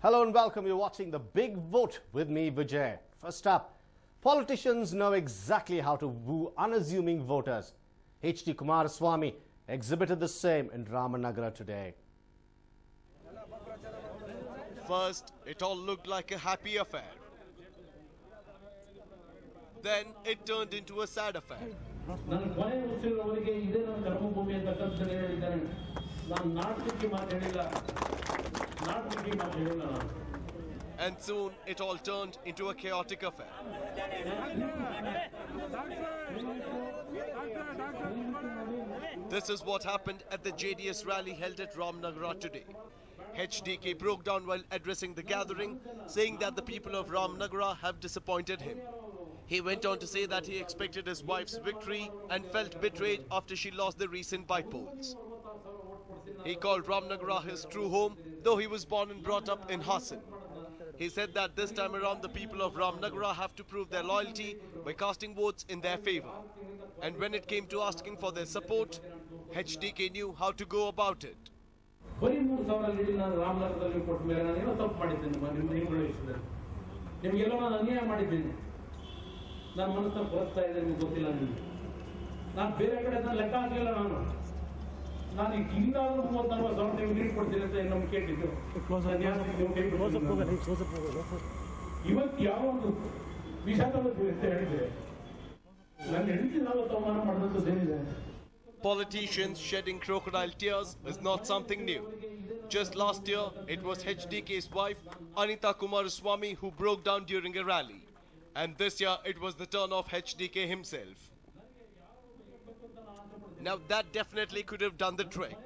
Hello and welcome. You're watching The Big Vote with me, Vijay. First up, politicians know exactly how to woo unassuming voters. H.D. Kumaraswamy exhibited the same in Ramanagara today. First, it all looked like a happy affair. Then it turned into a sad affair. And soon it all turned into a chaotic affair. This is what happened at the JDS rally held at Ramnagara today. HDK broke down while addressing the gathering, saying that the people of Ramnagara have disappointed him. He went on to say that he expected his wife's victory and felt betrayed after she lost the recent by-polls. He called Ramnagara his true home, though he was born and brought up in Hassan. He said that this time around the people of Ramnagara have to prove their loyalty by casting votes in their favor. And when it came to asking for their support, HDK knew how to go about it. Politicians shedding crocodile tears is not something new. Just last year, it was HDK's wife, Anita Kumaraswamy, who broke down during a rally. And this year, it was the turn of HDK himself. Now, that definitely could have done the trick.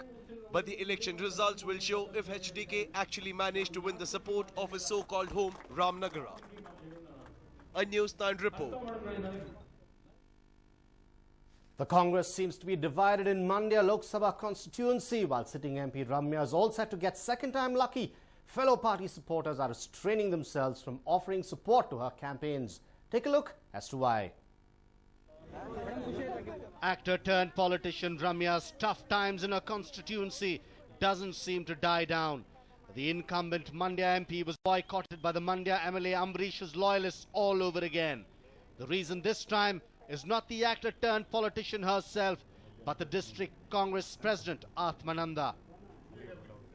But the election results will show if HDK actually managed to win the support of his so-called home, Ramnagara. A News9 report. The Congress seems to be divided in Mandya Lok Sabha constituency, while sitting MP Ramya is all set to get second-time lucky. Fellow party supporters are restraining themselves from offering support to her campaigns. Take a look as to why. Actor-turned-politician Ramya's tough times in her constituency doesn't seem to die down. The incumbent Mandya MP was boycotted by the Mandya MLA Ambrish's loyalists all over again. The reason this time is not the actor-turned-politician herself, but the district Congress president, Atmananda.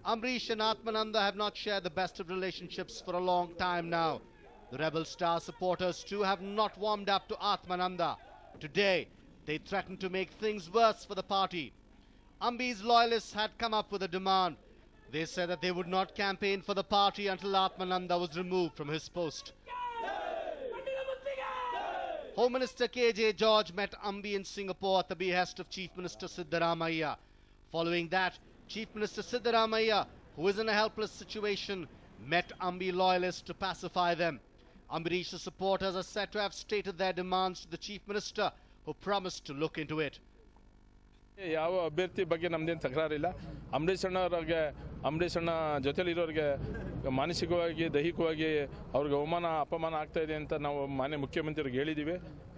Ambrish and Atmananda have not shared the best of relationships for a long time now. The Rebel Star supporters too have not warmed up to Atmananda. Today, they threatened to make things worse for the party. Ambi's loyalists had come up with a demand. They said that they would not campaign for the party until Atmananda was removed from his post. Home Minister K.J. George met Ambi in Singapore at the behest of Chief Minister Siddaramaiah. Following that, Chief Minister Siddaramaiah, who is in a helpless situation, met Ambi loyalists to pacify them. Ambrish's supporters are said to have stated their demands to the Chief Minister, who promised to look into it. ಯಾವ ಅಭ್ಯರ್ಥಿ ಬಗ್ಗೆ ನಮ್ದೇನು ತಕರಾರಿಲ್ಲ. ಅಂಬರೀಷ್ ಅಣ್ಣ ಜೊತೆಲಿರೋರಿಗೆ ಮಾನಸಿಕವಾಗಿ ದೈಹಿಕವಾಗಿ ಅವ್ರಿಗೆ ಅವಮಾನ ಅಪಮಾನ ಆಗ್ತಾ ಇದೆ ಅಂತ ನಾವು ಮಾನ್ಯ ಮುಖ್ಯಮಂತ್ರಿಗೆ ಹೇಳಿದ್ದೀವಿ.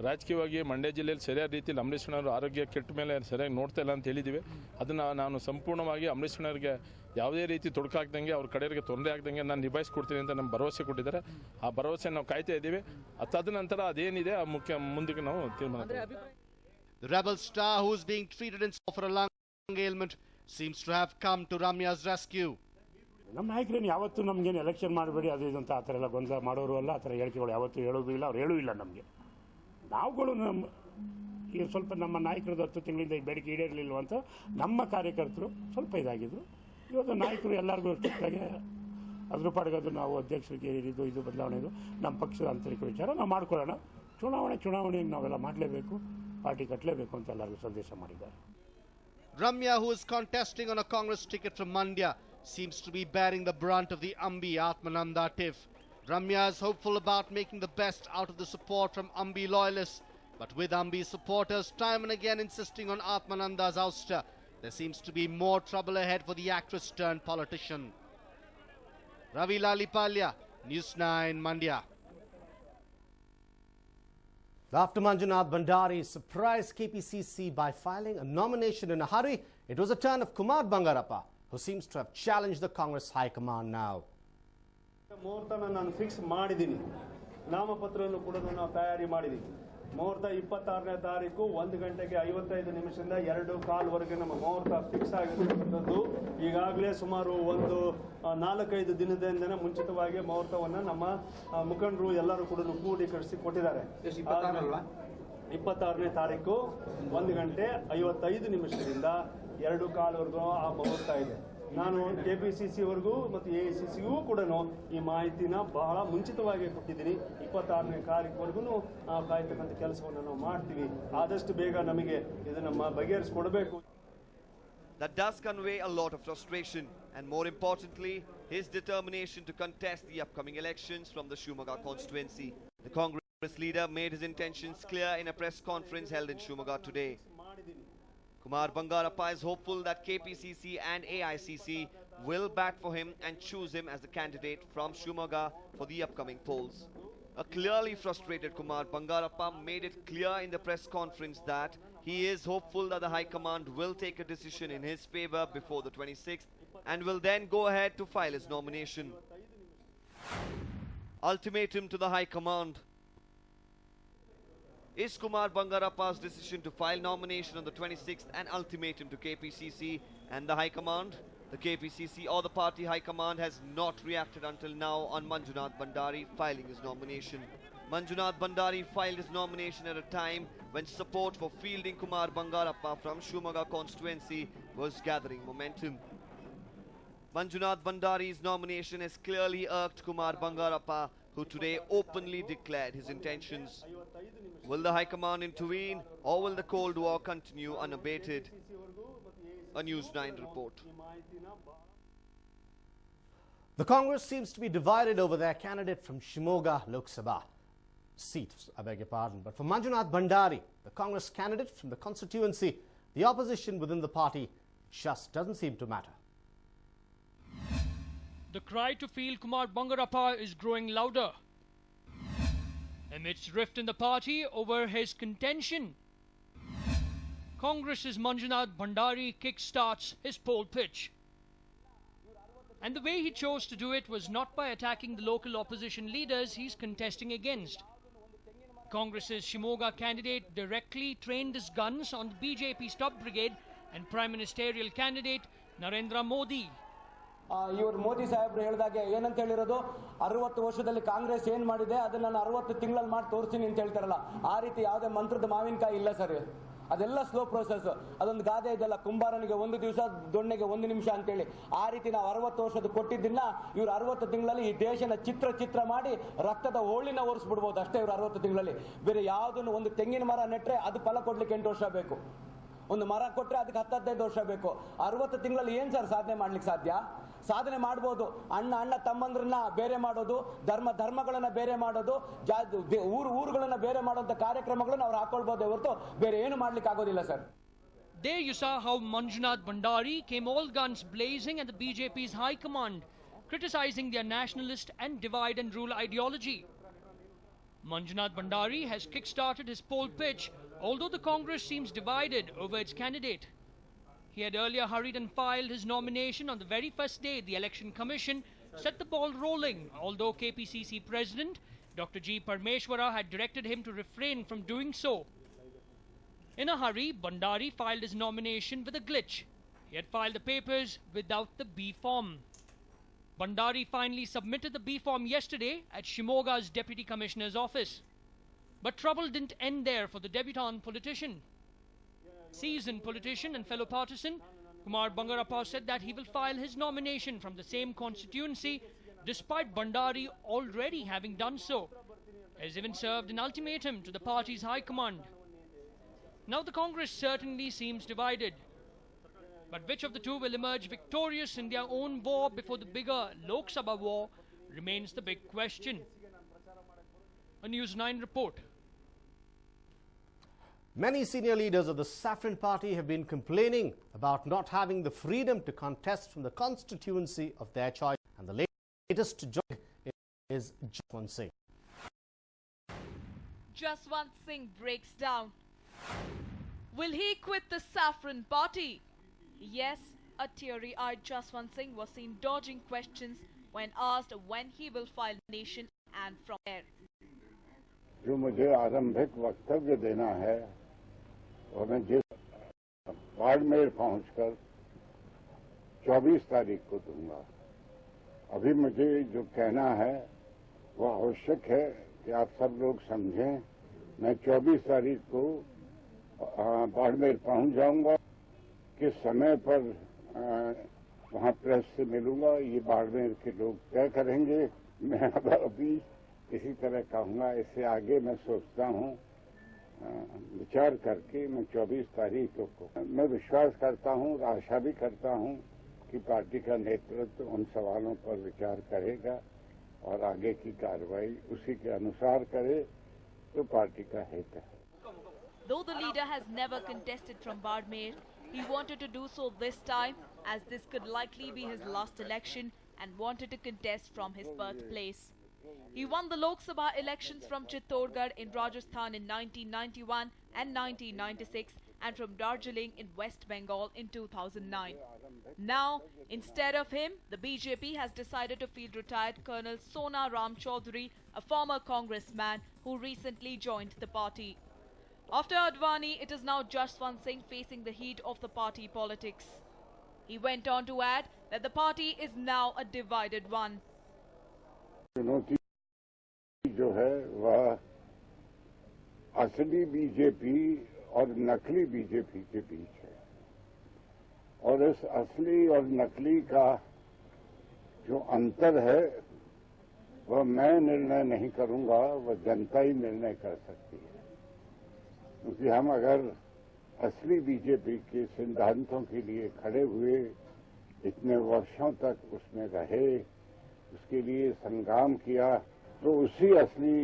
ರಾಜಕೀಯವಾಗಿ ಮಂಡ್ಯ ಜಿಲ್ಲೆಯಲ್ಲಿ ಸರಿಯಾದ ರೀತಿಯಲ್ಲಿ ಅಂಬರೀಷ್ ಅಣ್ಣವರು ಆರೋಗ್ಯ ಕೆಟ್ಟ ಮೇಲೆ ಸರಿಯಾಗಿ ನೋಡ್ತಾ ಇಲ್ಲ ಅಂತ ಹೇಳಿದ್ದೀವಿ. ಅದನ್ನು ನಾನು ಸಂಪೂರ್ಣವಾಗಿ ಅಂಬರೀಷ್ ಅಣ್ಣರಿಗೆ ಯಾವುದೇ ರೀತಿ ತೊಡಕಾಗ್ದಂಗೆ ಅವ್ರ ಕಡೆಯವರಿಗೆ ತೊಂದರೆ ಆಗ್ದಂಗೆ ನಾನು ನಿಭಾಯಿಸ್ಕೊಡ್ತೀನಿ ಅಂತ ನಮ್ಮ ಭರವಸೆ ಕೊಟ್ಟಿದ್ದಾರೆ. ಆ ಭರವಸೆ ನಾವು ಕಾಯ್ತಾ ಇದ್ದೀವಿ. ತದನಂತರ ಅದೇನಿದೆ ಆ ಮುಂದಕ್ಕೆ ನಾವು ತೀರ್ಮಾನ. The Rebel Star, who is being treated in for a lung ailment, seems to have come to Ramya's rescue. ನಮ್ಮ ನಾಯಕರೇನು ಯಾವತ್ತೂ ನಮಗೇನು ಎಲೆಕ್ಷನ್ ಮಾಡಬೇಡಿ ಅದು ಇದು ಅಂತ ಆ ಥರ ಎಲ್ಲ ಗೊಂದಲ ಮಾಡೋರು ಅಲ್ಲ. ಆ ಥರ ಹೇಳಿಕೆಗಳು ಯಾವತ್ತೂ ಹೇಳೋದು ಇಲ್ಲ, ಅವ್ರು ಹೇಳೂ ಇಲ್ಲ ನಮಗೆ. ನಾವುಗಳು ಈಗ ಸ್ವಲ್ಪ ನಮ್ಮ ನಾಯಕರದ್ದು 10 ತಿಂಗಳಿಂದ ಈ ಬೇಡಿಕೆ ಈಡೇರಲಿಲ್ಲ ಅಂತ ನಮ್ಮ ಕಾರ್ಯಕರ್ತರು ಸ್ವಲ್ಪ ಇದಾಗಿದ್ರು. ಇವತ್ತು ನಾಯಕರು ಎಲ್ಲರಿಗೂ ಅಷ್ಟಾಗೆ ಅದ್ರ ಪಾಡಿಗೆ ನಾವು ಅಧ್ಯಕ್ಷರಿಗೆ ಇದು ಬದಲಾವಣೆ ಇದು ನಮ್ಮ ಪಕ್ಷದ ಆಂತರಿಕ ವಿಚಾರ ನಾವು ಮಾಡ್ಕೊಳ್ಳೋಣ. ಚುನಾವಣೆಗೆ ನಾವೆಲ್ಲ ಮಾಡಲೇಬೇಕು, ಪಾರ್ಟಿ ಕಟ್ಟಲೇಬೇಕು ಅಂತ ಎಲ್ಲರಿಗೂ ಸಂದೇಶ ಮಾಡಿದ್ದಾರೆ. Ramya, who is contesting on a Congress ticket from Mandya, seems to be bearing the brunt of the Ambi Atmananda tiff. Ramya is hopeful about making the best out of the support from Ambi loyalists, but with Ambi supporters time and again insisting on Atmananda's ouster, there seems to be more trouble ahead for the actress-turned-politician. Ravi Lalipalya, News9, Mandya. After Manjunath Bhandari surprised KPCC by filing a nomination in a hurry, it was a turn of Kumar Bangarappa, who seems to have challenged the Congress High Command now. ಮುಹೂರ್ತನ ನಾನು fix ಮಾಡಿದ್ದೀನಿ. ನಾಮಪತ್ರವನ್ನು ಕೂಡ ನಾವು ತಯಾರಿ ಮಾಡಿದ್ದೀವಿ. ಮುಹೂರ್ತ 26ನೇ ತಾರೀಕು 1 ಗಂಟೆಗೆ 55 ನಿಮಿಷದಿಂದ 2:15 ನಮ್ಮ ಮುಹೂರ್ತ ಫಿಕ್ಸ್ ಆಗಿರುವಂಥದ್ದು. ಈಗಾಗಲೇ ಸುಮಾರು ಒಂದು 4-5 ದಿನದಿಂದನೇ ಮುಂಚಿತವಾಗಿ ಮುಹೂರ್ತವನ್ನು ನಮ್ಮ ಮುಖಂಡರು ಎಲ್ಲರೂ ಕೂಡ ಕೂಡಿಕರಿಸಿ ಕೊಟ್ಟಿದ್ದಾರೆ. 26ನೇ ತಾರೀಕು 1 ಗಂಟೆ 55 ನಿಮಿಷದಿಂದ 2:15 ಆ ಮುಹೂರ್ತ ಇದೆ. ನಾನು KPCCವರೆಗೂ ಮತ್ತು AICCಗೂ ಕೂಡ ಈ ಮಾಹಿತಿನ ಬಹಳ ಮುಂಚಿತವಾಗಿ ಕೊಟ್ಟಿದ್ದೀನಿ. 26ನೇ ತಾರೀಕುವರೆಗೂ ಕಾಯ್ತಕ್ಕಂಥ ಕೆಲಸವನ್ನು ನಾವು ಮಾಡ್ತೀವಿ. ಆದಷ್ಟು ಬೇಗ ನಮಗೆ ಇದನ್ನ ಬಗೆಹರಿಸಿಕೊಡಬೇಕು. That does convey a lot of frustration and, more importantly, his determination to contest the upcoming elections from the Shivamoga constituency. The Congress leader made his intentions clear in a press conference held in Shivamoga today. Kumar Bangarappa is hopeful that KPCC and AICC will bat for him and choose him as the candidate from Shivamoga for the upcoming polls. A clearly frustrated Kumar Bangarappa made it clear in the press conference that he is hopeful that the High Command will take a decision in his favour before the 26th and will then go ahead to file his nomination. Ultimatum to the High Command. Is Kumar Bangarappa's decision to file nomination on the 26th an ultimatum to KPCC and the High Command? The KPCC or the party High Command has not reacted until now on Manjunath Bhandari filing his nomination. Manjunath Bhandari filed his nomination at a time when support for fielding Kumar Bangarappa from Shivamoga constituency was gathering momentum. Manjunath Bhandari's nomination has clearly irked Kumar Bangarappa, who today openly declared his intentions. Will the High Command intervene or will the Cold War continue unabated? A News9 report. The Congress seems to be divided over their candidate from Shivamoga Lok Sabha seat, I beg your pardon. But for Manjunath Bhandari, the Congress candidate from the constituency, the opposition within the party just doesn't seem to matter. The cry to field Kumar Bangarappa is growing louder amidst rift in the party over his contention. Congress's Manjunath Bhandari kickstarts his poll pitch. And the way he chose to do it was not by attacking the local opposition leaders he's contesting against. Congress's Shivamoga candidate directly trained his guns on the BJP Stop Brigade and Prime Ministerial candidate Narendra Modi. ಇವರು ಮೋದಿ ಸಾಹೇಬ್ರು ಹೇಳಿದಾಗೆ ಏನಂತ ಹೇಳಿರೋದು 60 ವರ್ಷದಲ್ಲಿ ಕಾಂಗ್ರೆಸ್ ಏನ್ ಮಾಡಿದೆ ಅದನ್ನ ನಾನು 60 ತಿಂಗಳಲ್ಲಿ ಮಾಡಿ ತೋರಿಸ್ತೀನಿ ಅಂತ ಹೇಳ್ತಾರಲ್ಲ, ಆ ರೀತಿ ಯಾವುದೇ ಮಂತ್ರದ ಮಾವಿನಕಾಯಿ ಇಲ್ಲ ಸರ್. ಅದೆಲ್ಲ ಸ್ಲೋ ಪ್ರೋಸೆಸ್. ಅದೊಂದು ಗಾದೆ ಇದೆಲ್ಲ, ಕುಂಬಾರನಿಗೆ 1 ದಿವಸ ದೊಣ್ಣೆಗೆ 1 ನಿಮಿಷ ಅಂತೇಳಿ. ಆ ರೀತಿ ನಾವು 60 ವರ್ಷದ ಕೊಟ್ಟಿದ್ದನ್ನ ಇವ್ರು 60 ತಿಂಗಳಲ್ಲಿ ಈ ದೇಶನ ಚಿತ್ರ ಮಾಡಿ ರಕ್ತದ ಹೋಳಿನ ಒರೆಸ್ಬಿಡ್ಬೋದು ಅಷ್ಟೇ ಇವ್ರು 60 ತಿಂಗಳಲ್ಲಿ. ಬೇರೆ ಯಾವುದನ್ನು, ಒಂದು ತೆಂಗಿನ ಮರ ನೆಟ್ರೆ ಅದು ಫಲ ಕೊಡ್ಲಿಕ್ಕೆ 8 ವರ್ಷ ಬೇಕು, ಒಂದು ಮರ ಕೊಟ್ರೆ ಅದಕ್ಕೆ 10-15 ವರ್ಷ ಬೇಕು. 60 ತಿಂಗಳಲ್ಲಿ ಏನ್ ಸರ್ ಸಾಧನೆ ಮಾಡ್ಲಿಕ್ಕೆ ಸಾಧ್ಯ? ಸಾಧನೆ ಮಾಡ್ಬೋದು. ಅಣ್ಣ ತಮ್ಮಂದ್ರನ್ನ ಬೇರೆ ಮಾಡೋದು, ಧರ್ಮಗಳನ್ನ ಬೇರೆ ಮಾಡೋದು, ಊರುಗಳನ್ನ ಬೇರೆ ಮಾಡುವಂತ ಕಾರ್ಯಕ್ರಮಗಳನ್ನ ಅವ್ರು ಹಾಕೊಳ್ಬೋದು ಹೊರತು ಬೇರೆ ಏನು ಮಾಡ್ಲಿಕ್ಕೆ ಆಗೋದಿಲ್ಲ sir. There you saw how Manjunath Bhandari came all guns blazing at the BJP's High Command, criticizing their nationalist and divide and rule ideology. Manjunath Bhandari has kick-started his poll pitch, although the Congress seems divided over its candidate. He had earlier hurried and filed his nomination on the very first day the Election Commission set the ball rolling, although KPCC President Dr. G. Parmeshwara had directed him to refrain from doing so. In a hurry, Bhandari filed his nomination with a glitch. He had filed the papers without the B form. Bhandari finally submitted the B form yesterday at Shivamoga's Deputy Commissioner's office. But trouble didn't end there for the debutant politician. Seasoned politician and fellow partisan, Kumar Bangarappa said that he will file his nomination from the same constituency despite Bhandari already having done so, has even served an ultimatum to the party's high command. Now the Congress certainly seems divided. But which of the two will emerge victorious in their own war before the bigger Lok Sabha war remains the big question. A News9 report. Many senior leaders of the Saffron Party have been complaining about not having the freedom to contest from the constituency of their choice. And the latest to join is Jaswant Singh. Jaswant Singh breaks down. Will he quit the Saffron Party? Yes, a teary-eyed Jaswant Singh was seen dodging questions when asked when he will file nomination and from there. जो मुझे आरंभिक वक्तव्य देना है और मैं जिस बाड़मेर पहुंचकर 24 तारीख को दूंगा। अभी मुझे जो कहना है वह आवश्यक है कि आप सब लोग समझें। मैं 24 तारीख को बाड़मेर पहुंच जाऊंगा। किस समय पर वहां प्रेस से मिलूंगा ये बाड़मेर के लोग तय करेंगे। मैं अभी इसी तरह कहूंगा। इससे आगे मैं सोचता हूं विचार करके मैं 24 तारीख को मैं विश्वास करता हूं, आशा भी करता हूं कि पार्टी का नेतृत्व उन सवालों पर विचार करेगा और आगे की कार्रवाई उसी के अनुसार करे तो पार्टी का हित है। Though the leader has never contested from Bardmer, he wanted to do so this time as this could likely be his last election and wanted to contest from his birthplace. He won the Lok Sabha elections from Chittorgarh in Rajasthan in 1991 and 1996 and from Darjeeling in West Bengal in 2009. Now, instead of him, the BJP has decided to field retired Colonel Sona Ram Chaudhary, a former congressman who recently joined the party. After Advani, it is now Jaswant Singh facing the heat of the party politics. He went on to add that the party is now a divided one. चुनौती जो है वह असली BJP और नकली BJP के बीच है और इस असली और नकली का जो अंतर है वह मैं निर्णय नहीं करूंगा, वह जनता ही निर्णय कर सकती है। क्योंकि हम अगर असली बीजेपी के सिद्धांतों के लिए खड़े हुए इतने वर्षों तक उसमें रहे, उसके लिए संग्राम किया, तो उसी असली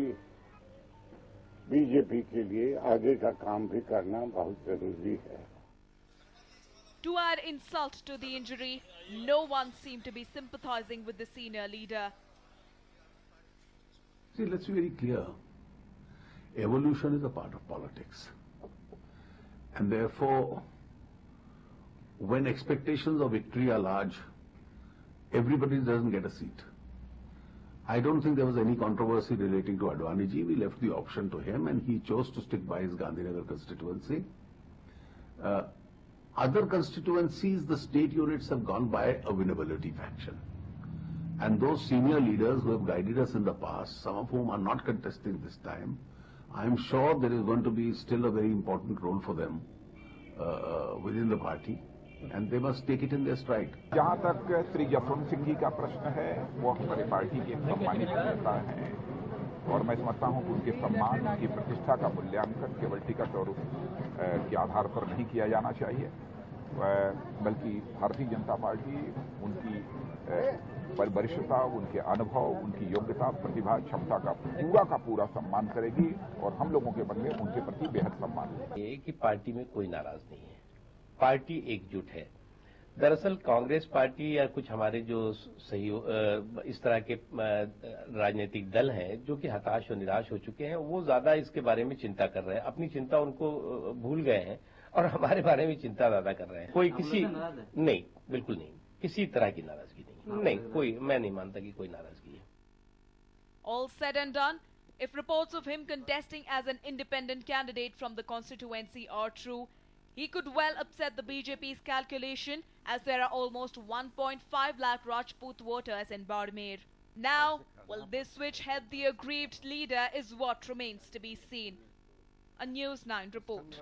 बीजेपी के लिए आगे का काम भी करना बहुत जरूरी है। To add insult to the injury, no one seemed to be sympathizing with the senior leader. See, let's be very clear. Evolution is a part of politics. And therefore, when expectations of victory are large, everybody doesn't get a seat. I don't think there was any controversy relating to Advani ji. We left the option to him and he chose to stick by his Gandhinagar constituency. Other constituencies, the state units have gone by a winnability faction. And those senior leaders who have guided us in the past, some of whom are not contesting this time, I am sure there is going to be still a very important role for them within the party. And they must take it in their stride. जहाँ तक श्री जसवंत सिंह जी का प्रश्न है, वो हमारी party के सम्मानित नेता हैं और मैं समझता हूँ कि उनके सम्मान, उनकी प्रतिष्ठा का मूल्यांकन केवल टिकट और के आधार पर नहीं किया जाना चाहिए, बल्कि भारतीय जनता पार्टी उनकी वरिष्ठता, उनके अनुभव, उनकी योग्यता, प्रतिभा, क्षमता का पूरा सम्मान करेगी और हम लोगों के मन में उनके प्रति बेहद सम्मान है। ये कि पार्टी में कोई नाराज नहीं है, पार्टी एकजुट है। दरअसल कांग्रेस पार्टी या कुछ हमारे जो इस तरह के राजनीतिक दल हैं जो कि हताश और निराश हो चुके हैं, वो ज्यादा इसके बारे में चिंता कर रहे हैं। अपनी चिंता उनको भूल गए हैं और हमारे बारे में चिंता ज्यादा कर रहे हैं। कोई किसी नहीं, बिल्कुल नहीं, किसी तरह की नाराजगी नहीं, कोई, मैं नहीं मानता कि कोई नाराजगी है। All said and done, if reports of him contesting as an independent candidate from the constituency are true, he could well upset the BJP's calculation as there are almost 1.5 lakh Rajput voters in Bardmer. Now, will this switch help the aggrieved leader is what remains to be seen. A News 9 report.